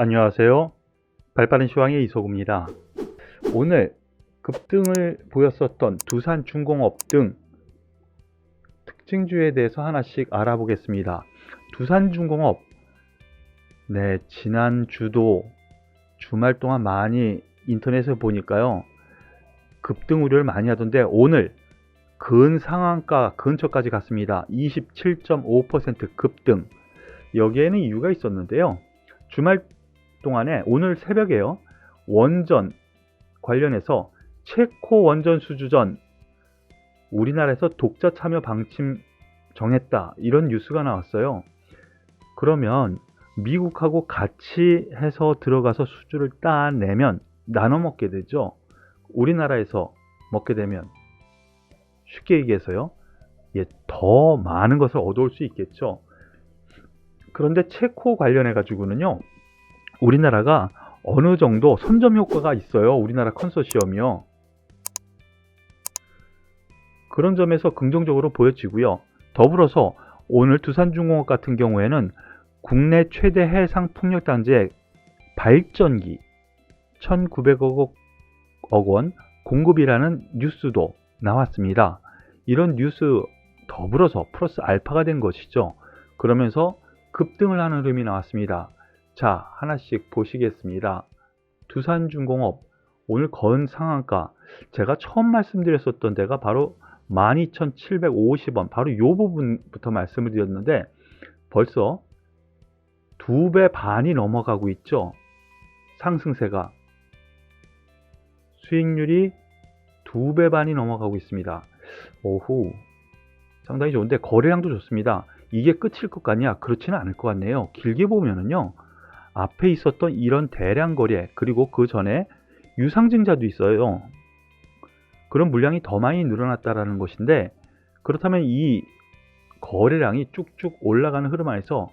안녕하세요. 발빠른 시황의 이소구입니다. 오늘 급등을 보였었던 두산중공업 등 특징주에 대해서 하나씩 알아보겠습니다. 두산중공업, 지난 주도 주말 동안 많이 인터넷에 보니까요, 급등 우려를 많이 하던데 오늘 근상한가 근처까지 갔습니다. 27.5% 급등. 여기에는 이유가 있었는데요. 주말 동안에 오늘 새벽에요, 원전 관련해서 체코 원전 수주전 우리나라에서 독자 참여 방침 정했다, 이런 뉴스가 나왔어요. 그러면 미국하고 같이 해서 들어가서 수주를 따내면 나눠 먹게 되죠. 우리나라에서 먹게 되면 쉽게 얘기해서요, 더 많은 것을 얻어올 수 있겠죠. 그런데 체코 관련해 가지고는요, 우리나라가 어느 정도 선점 효과가 있어요. 우리나라 컨소시엄이요. 그런 점에서 긍정적으로 보여지고요. 더불어서 오늘 두산중공업 같은 경우에는 국내 최대 해상 풍력 단지의 발전기 1,900억 원 공급이라는 뉴스도 나왔습니다. 이런 뉴스 더불어서 플러스 알파가 된 것이죠. 그러면서 급등을 하는 흐름이 나왔습니다. 자, 하나씩 보시겠습니다. 두산중공업 오늘 건상한가, 제가 처음 말씀드렸었던 데가 바로 12,750원, 바로 이 부분부터 말씀을 드렸는데 벌써 2배 반이 넘어가고 있죠. 상승세가, 수익률이 2배 반이 넘어가고 있습니다. 오후 상당히 좋은데 거래량도 좋습니다. 이게 끝일 것 같냐? 그렇지는 않을 것 같네요. 길게 보면은요, 앞에 있었던 이런 대량 거래, 그리고 그 전에 유상증자도 있어요. 그런 물량이 더 많이 늘어났다라는 것인데, 그렇다면 이 거래량이 쭉쭉 올라가는 흐름 안에서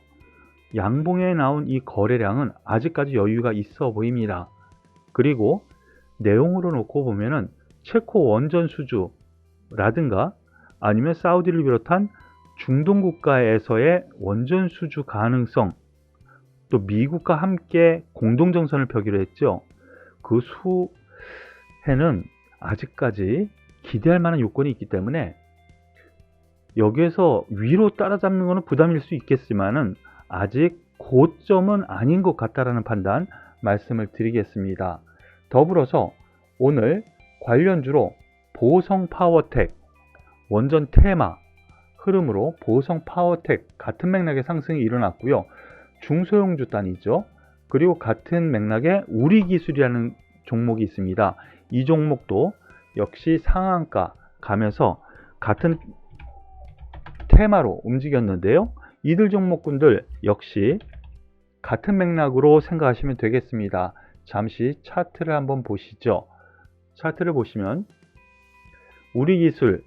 양봉에 나온 이 거래량은 아직까지 여유가 있어 보입니다. 그리고 내용으로 놓고 보면은 체코 원전 수주라든가 아니면 사우디를 비롯한 중동 국가에서의 원전 수주 가능성, 또 미국과 함께 공동정선을 펴기로 했죠. 그 수혜는 아직까지 기대할 만한 요건이 있기 때문에 여기에서 위로 따라잡는 것은 부담일 수 있겠지만은 아직 고점은 아닌 것 같다라는 판단 말씀을 드리겠습니다. 더불어서 오늘 관련주로 보성파워텍, 원전 테마 흐름으로 보성파워텍 같은 맥락의 상승이 일어났고요. 중소형주 단위죠. 그리고 같은 맥락에 우리기술이라는 종목이 있습니다. 이 종목도 역시 상한가 가면서 같은 테마로 움직였는데요. 이들 종목군들 역시 같은 맥락으로 생각하시면 되겠습니다. 잠시 차트를 한번 보시죠. 차트를 보시면 우리기술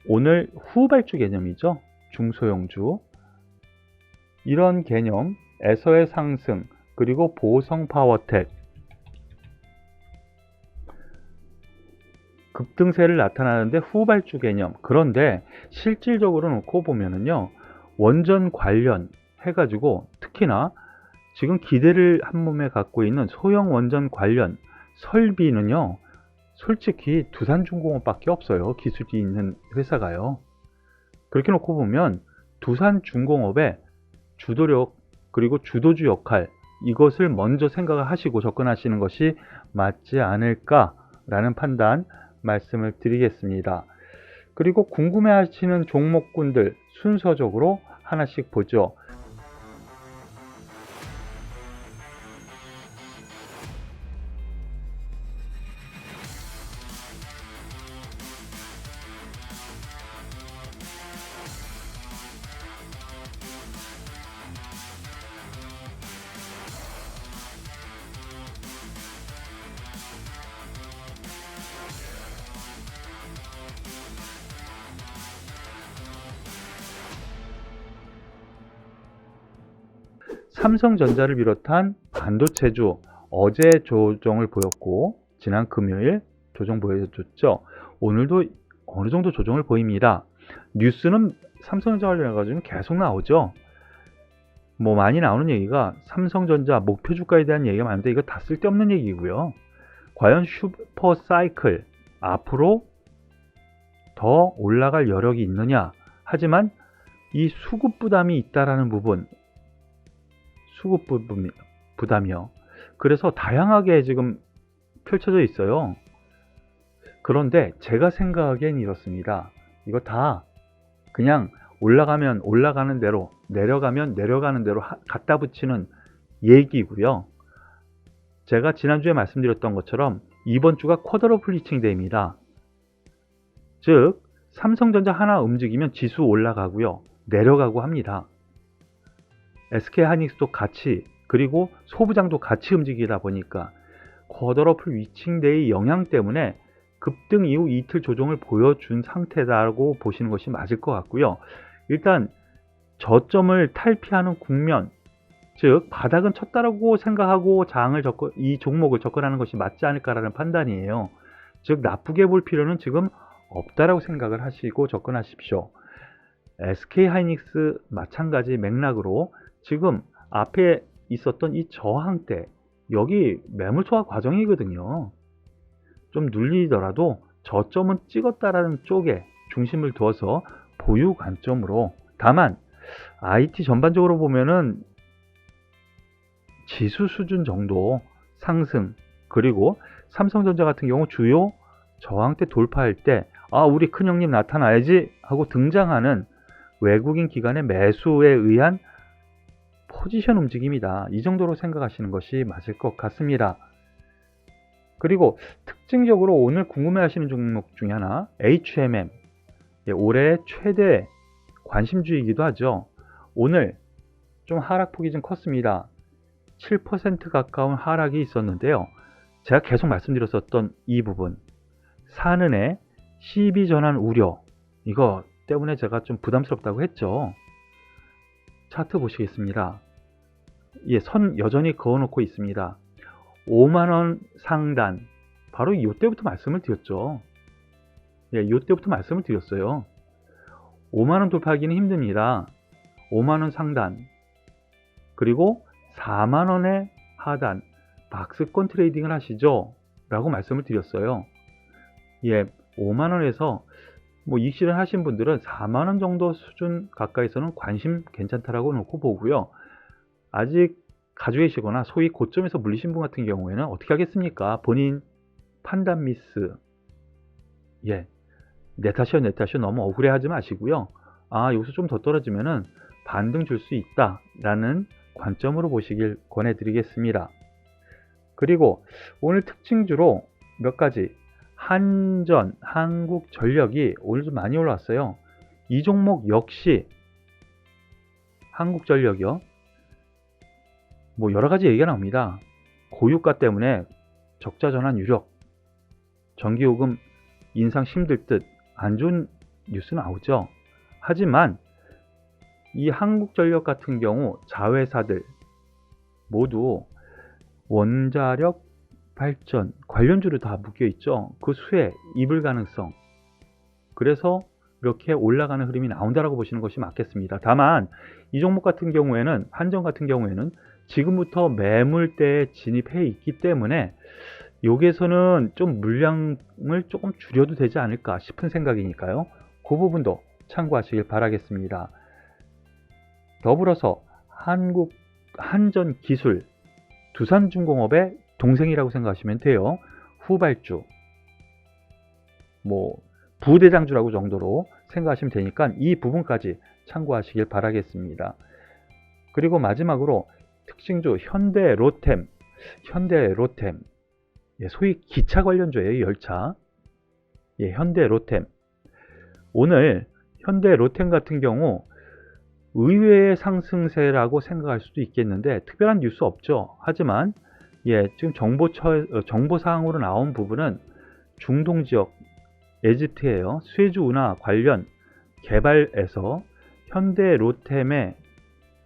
오늘 후발주 개념이죠. 중소형주, 이런 개념에서의 상승, 그리고 보성파워텍 급등세를 나타나는데 후발주 개념. 그런데 실질적으로 놓고 보면은요, 원전 관련 해가지고 특히나 지금 기대를 한 몸에 갖고 있는 소형 원전 관련 설비는요, 솔직히 두산중공업밖에 없어요. 기술이 있는 회사가요. 그렇게 놓고 보면 두산중공업의 주도력, 그리고 주도주 역할, 이것을 먼저 생각을 하시고 접근하시는 것이 맞지 않을까라는 판단 말씀을 드리겠습니다. 그리고 궁금해 하시는 종목군들 순서적으로 하나씩 보죠. 삼성전자를 비롯한 반도체주 어제 조정을 보였고, 지난 금요일 조정 보여줬죠. 오늘도 어느 정도 조정을 보입니다. 뉴스는 삼성전자 관련해 가지고 계속 나오죠. 뭐 많이 나오는 얘기가 삼성전자 목표 주가에 대한 얘기가 많은데 이거 다 쓸데없는 얘기고요. 과연 슈퍼 사이클 앞으로 더 올라갈 여력이 있느냐. 하지만 이 수급 부담이 있다라는 부분, 수급 부담이요. 그래서 다양하게 지금 펼쳐져 있어요. 그런데 제가 생각하기엔 이렇습니다. 이거 다 그냥 올라가면 올라가는 대로, 내려가면 내려가는 대로 갖다 붙이는 얘기고요. 제가 지난주에 말씀드렸던 것처럼 이번 주가 쿼드러플 리칭 데이입니다. 즉 삼성전자 하나 움직이면 지수 올라가고요. 내려가고 합니다. SK하이닉스도 같이, 그리고 소부장도 같이 움직이다 보니까 쿼드러플 리칭 데이 영향 때문에 급등 이후 이틀 조정을 보여준 상태다라고 보시는 것이 맞을 것 같고요. 일단 저점을 탈피하는 국면, 즉 바닥은 쳤다라고 생각하고 이 종목을 접근하는 것이 맞지 않을까라는 판단이에요. 즉 나쁘게 볼 필요는 지금 없다라고 생각을 하시고 접근하십시오. SK하이닉스 마찬가지 맥락으로 지금 앞에 있었던 이 저항대, 여기 매물 투하 과정이거든요. 좀 눌리더라도 저점은 찍었다라는 쪽에 중심을 두어서 보유 관점으로, 다만 IT 전반적으로 보면은 지수 수준 정도 상승, 그리고 삼성전자 같은 경우 주요 저항대 돌파할 때 우리 큰형님 나타나야지 하고 등장하는 외국인 기관의 매수에 의한 포지션 움직임이다. 이 정도로 생각하시는 것이 맞을 것 같습니다. 그리고 특징적으로 오늘 궁금해하시는 종목 중에 하나, HMM. 올해 최대 관심주이기도 하죠. 오늘 좀 하락폭이 좀 컸습니다. 7% 가까운 하락이 있었는데요. 제가 계속 말씀드렸었던 이 부분, 산은의 CB 전환 우려, 이거 때문에 제가 좀 부담스럽다고 했죠. 차트 보시겠습니다. 선 여전히 그어놓고 있습니다. 5만원 상단, 바로 이때부터 말씀을 드렸죠. 이때부터 말씀을 드렸어요. 5만원 돌파하기는 힘듭니다. 5만원 상단, 그리고 4만원의 하단, 박스권 트레이딩을 하시죠 라고 말씀을 드렸어요. 5만원에서 이익 실현 하신 분들은 4만원 정도 수준 가까이서는 관심 괜찮다라고 놓고 보고요. 아직 가지고 계시거나 소위 고점에서 물리신 분 같은 경우에는 어떻게 하겠습니까? 본인 판단 미스, 내 탓이요 너무 억울해 하지 마시고요. 여기서 좀 더 떨어지면은 반등 줄 수 있다 라는 관점으로 보시길 권해드리겠습니다. 그리고 오늘 특징주로 몇 가지, 한전, 한국전력이 오늘 좀 많이 올라왔어요. 이 종목 역시 한국전력이요, 여러가지 얘기가 나옵니다. 고유가 때문에 적자 전환 유력, 전기요금 인상 힘들 듯 안 좋은 뉴스 나오죠. 하지만 이 한국전력 같은 경우 자회사들 모두 원자력 발전 관련주로 다 묶여 있죠. 그 수혜 입을 가능성, 그래서 이렇게 올라가는 흐름이 나온다라고 보시는 것이 맞겠습니다. 다만 이 종목 같은 경우에는, 한전 같은 경우에는 지금부터 매물대에 진입해 있기 때문에 여기에서는 좀 물량을 조금 줄여도 되지 않을까 싶은 생각이니까요. 그 부분도 참고하시길 바라겠습니다. 더불어서 한전기술, 두산중공업의 동생이라고 생각하시면 돼요. 후발주, 부대장주라고 정도로 생각하시면 되니까 이 부분까지 참고하시길 바라겠습니다. 그리고 마지막으로 특징주 현대로템, 소위 기차 관련주예요. 열차. 현대로템. 오늘 현대로템 같은 경우 의외의 상승세라고 생각할 수도 있겠는데 특별한 뉴스 없죠. 하지만 지금 정보사항으로 나온 부분은 중동 지역, 에집트예요. 스웨즈 운하 관련 개발에서 현대로템의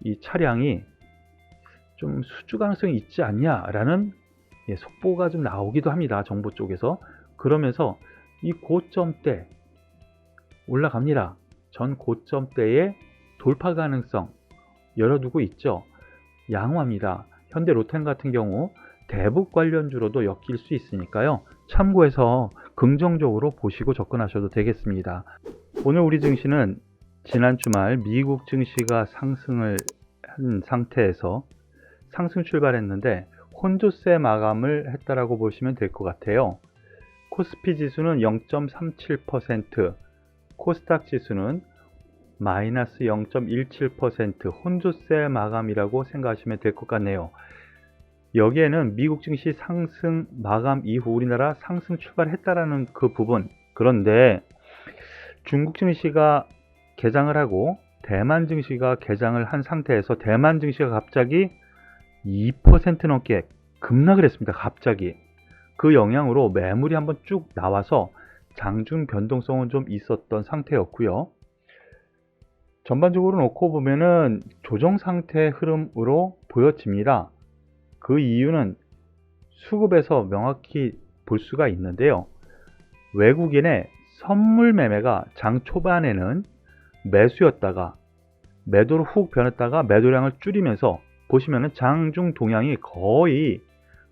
이 차량이 좀 수주 가능성이 있지 않냐라는 속보가 좀 나오기도 합니다. 정보 쪽에서. 그러면서 이 고점대 올라갑니다. 전 고점대의 돌파 가능성, 열어두고 있죠. 양호합니다. 현대로템 같은 경우 대북 관련주로도 엮일 수 있으니까요. 참고해서 긍정적으로 보시고 접근하셔도 되겠습니다. 오늘 우리 증시는 지난 주말 미국 증시가 상승을 한 상태에서 상승 출발했는데 혼조세 마감을 했다라고 보시면 될 것 같아요. 코스피 지수는 0.37%, 코스닥 지수는 마이너스 0.17% 혼조세 마감이라고 생각하시면 될 것 같네요. 여기에는 미국 증시 상승 마감 이후 우리나라 상승 출발했다라는 그 부분, 그런데 중국 증시가 개장을 하고 대만 증시가 개장을 한 상태에서 대만 증시가 갑자기 2% 넘게 급락을 했습니다. 갑자기. 그 영향으로 매물이 한번 쭉 나와서 장중 변동성은 좀 있었던 상태였고요. 전반적으로 놓고 보면은 조정 상태의 흐름으로 보여집니다. 그 이유는 수급에서 명확히 볼 수가 있는데요. 외국인의 선물 매매가 장 초반에는 매수였다가 매도로 훅 변했다가 매도량을 줄이면서 보시면은 장중 동향이 거의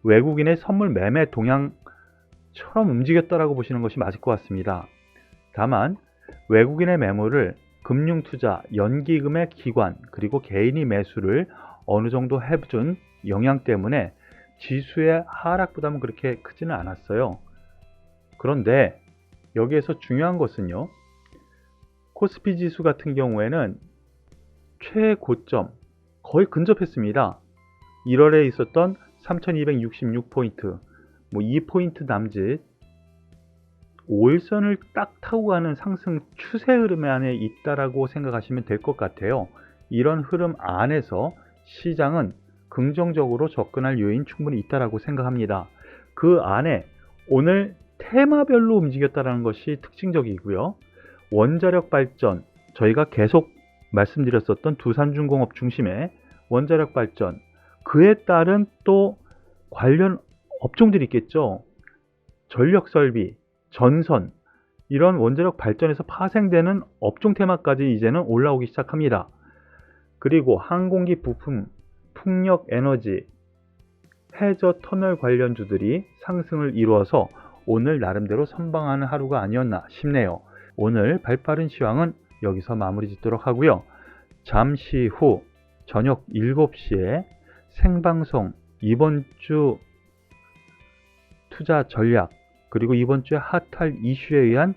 외국인의 선물 매매 동향처럼 움직였다라고 보시는 것이 맞을 것 같습니다. 다만 외국인의 매물을 금융투자, 연기금의 기관, 그리고 개인이 매수를 어느 정도 해준 영향 때문에 지수의 하락 부담은 그렇게 크지는 않았어요. 그런데 여기에서 중요한 것은요. 코스피 지수 같은 경우에는 최고점 거의 근접했습니다. 1월에 있었던 3266포인트, 2포인트 남짓 5일선을 딱 타고 가는 상승 추세 흐름 안에 있다라고 생각하시면 될 것 같아요. 이런 흐름 안에서 시장은 긍정적으로 접근할 요인 충분히 있다라고 생각합니다. 그 안에 오늘 테마별로 움직였다는 것이 특징적이고요. 원자력 발전, 저희가 계속 말씀드렸었던 두산중공업 중심의 원자력 발전, 그에 따른 또 관련 업종들이 있겠죠. 전력설비, 전선, 이런 원자력 발전에서 파생되는 업종 테마까지 이제는 올라오기 시작합니다. 그리고 항공기 부품, 풍력 에너지, 해저 터널 관련주들이 상승을 이루어서 오늘 나름대로 선방하는 하루가 아니었나 싶네요. 오늘 발빠른 시황은 여기서 마무리 짓도록 하고요. 잠시 후 저녁 7시에 생방송 이번 주 투자 전략, 그리고 이번 주에 핫할 이슈에 의한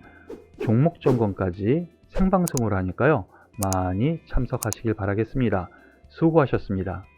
종목 점검까지 생방송으로 하니까요. 많이 참석하시길 바라겠습니다. 수고하셨습니다.